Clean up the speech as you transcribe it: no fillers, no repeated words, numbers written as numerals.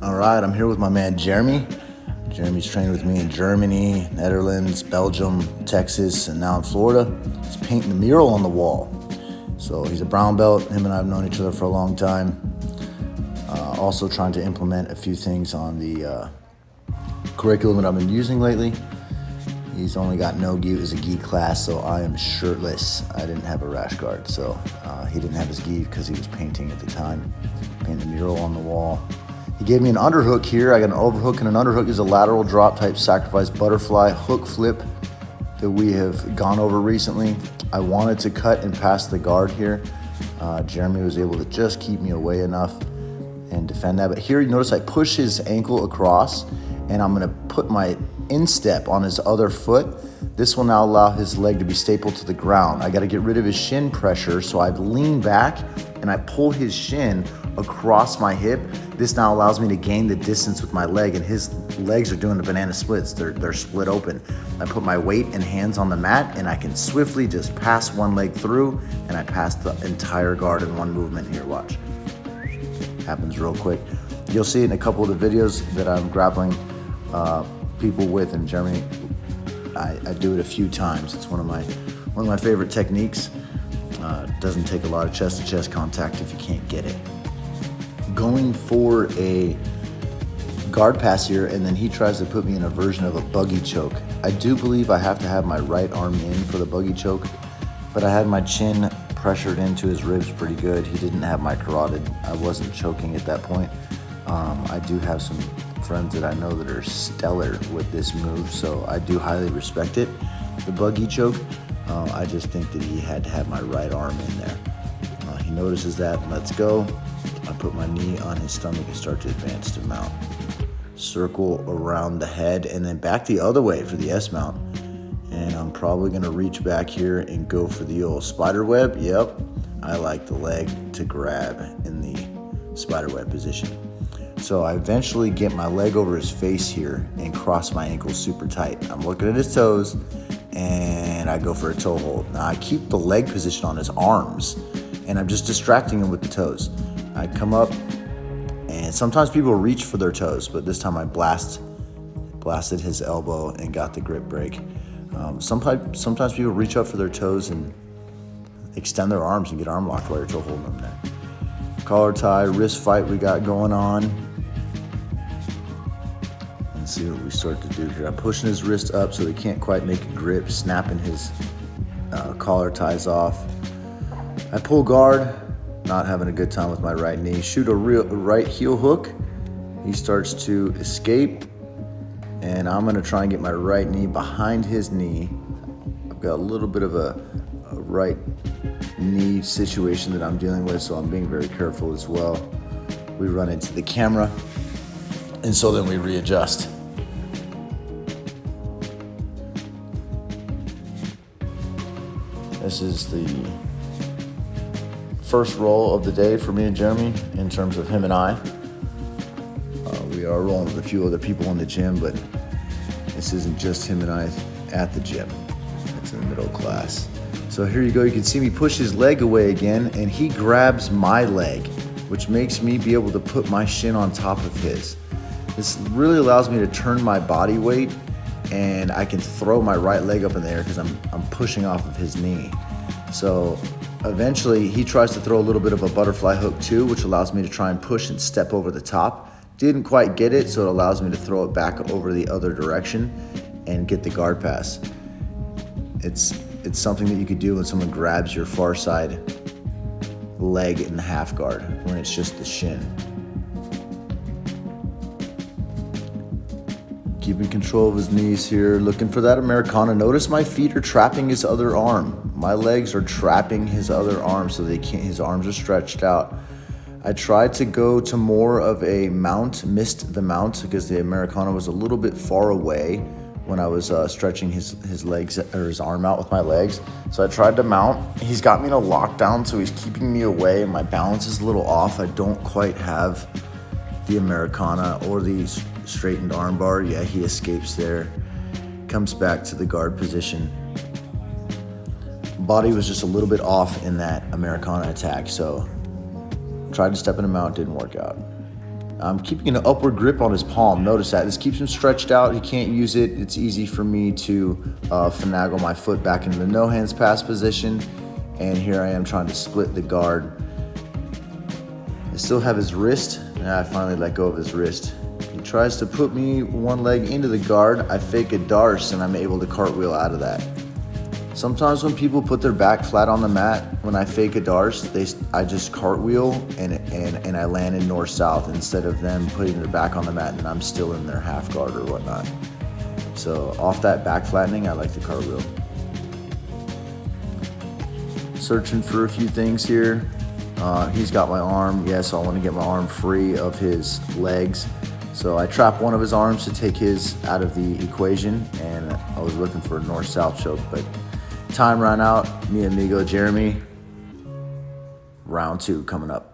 All right, I'm here with my man Jeremy. Jeremy's trained with me in Germany, Netherlands, Belgium, Texas, and now in Florida. He's painting the mural on the wall. So he's a brown belt. Him and I have known each other for a long time. Also trying to implement a few things on the curriculum that I've been using lately. He's only got NoGi as a gi class, so I am shirtless. I didn't have a rash guard, so he didn't have his gi because he was painting at the time. Painting the mural on the wall. He gave me an underhook here. I got an overhook and an underhook. Is a lateral drop type sacrifice butterfly hook flip that we have gone over recently. I wanted to cut and pass the guard here. Jeremy was able to just keep me away enough and defend that. But here, you notice I push his ankle across, and I'm gonna put my instep on his other foot. This will now allow his leg to be stapled to the ground. I gotta get rid of his shin pressure, so I lean back and I pull his shin across my hip. This now allows me to gain the distance with my leg, and his legs are doing the banana splits. They're split open. I put my weight and hands on the mat, and I can swiftly just pass one leg through, and I pass the entire guard in one movement. Here, watch. Happens real quick. You'll see it in a couple of the videos that I'm grappling people with in Germany. I do it a few times. It's one of my favorite techniques. Doesn't take a lot of chest-to-chest contact if you can't get it. Going for a guard pass here, and then he tries to put me in a version of a buggy choke. I do believe I have to have my right arm in for the buggy choke, but I had my chin pressured into his ribs pretty good. He didn't have my carotid. I wasn't choking at that point. I do have some friends that I know that are stellar with this move, so I do highly respect it, the buggy choke. I just think that he had to have my right arm in there. He notices that and lets go. I put my knee on his stomach and start to advance to mount. Circle around the head and then back the other way for the S mount. And I'm probably gonna reach back here and go for the old spider web. Yep, I like the leg to grab in the spider web position. So I eventually get my leg over his face here and cross my ankles super tight. I'm looking at his toes and I go for a toe hold. Now I keep the leg position on his arms and I'm just distracting him with the toes. I come up, and sometimes people reach for their toes, but this time I blasted his elbow and got the grip break. Sometimes people reach up for their toes and extend their arms and get arm locked while you're toe holding them there. Collar tie, wrist fight we got going on. Let's see what we start to do here. I'm pushing his wrist up so he can't quite make a grip, snapping his collar ties off. I pull guard. Not having a good time with my right knee. Shoot a right heel hook. He starts to escape, and I'm gonna try and get my right knee behind his knee. I've got a little bit of a right knee situation that I'm dealing with, so I'm being very careful as well. We run into the camera, and so then we readjust. This is the first roll of the day for me and Jeremy in terms of him and I. We are rolling with a few other people in the gym, but this isn't just him and I at the gym. It's in the middle class. So here you go. You can see me push his leg away again, and he grabs my leg, which makes me be able to put my shin on top of his. This really allows me to turn my body weight, and I can throw my right leg up in the air because I'm pushing off of his knee. So eventually he tries to throw a little bit of a butterfly hook too, which allows me to try and push and step over the top. Didn't quite get it, so it allows me to throw it back over the other direction and get the guard pass. It's something that you could do when someone grabs your far side leg in the half guard, when it's just the shin. Keeping control of his knees here, looking for that Americana. Notice my feet are trapping his other arm. My legs are trapping his other arm so they can't, his arms are stretched out. I tried to go to more of a mount, missed the mount because the Americana was a little bit far away when I was stretching his legs or his arm out with my legs. So I tried to mount. He's got me in a lockdown, so he's keeping me away and my balance is a little off. I don't quite have the Americana or the straightened arm bar. Yeah, he escapes there. Comes back to the guard position. Body was just a little bit off in that Americana attack, so tried to step in a mount, didn't work out. I'm keeping an upward grip on his palm. Notice that. This keeps him stretched out. He can't use it. It's easy for me to finagle my foot back into the no hands pass position. And here I am trying to split the guard. I still have his wrist. I finally let go of his wrist. He tries to put me one leg into the guard. I fake a darce and I'm able to cartwheel out of that. Sometimes when people put their back flat on the mat, when I fake a darce, I just cartwheel and I land in north-south instead of them putting their back on the mat and I'm still in their half guard or whatnot. So off that back flattening, I like the cartwheel. Searching for a few things here. He's got my arm. Yes, I want to get my arm free of his legs. So I trap one of his arms to take his out of the equation, and I was looking for a north-south choke, but time ran out. Mi amigo Jeremy. Round 2 coming up.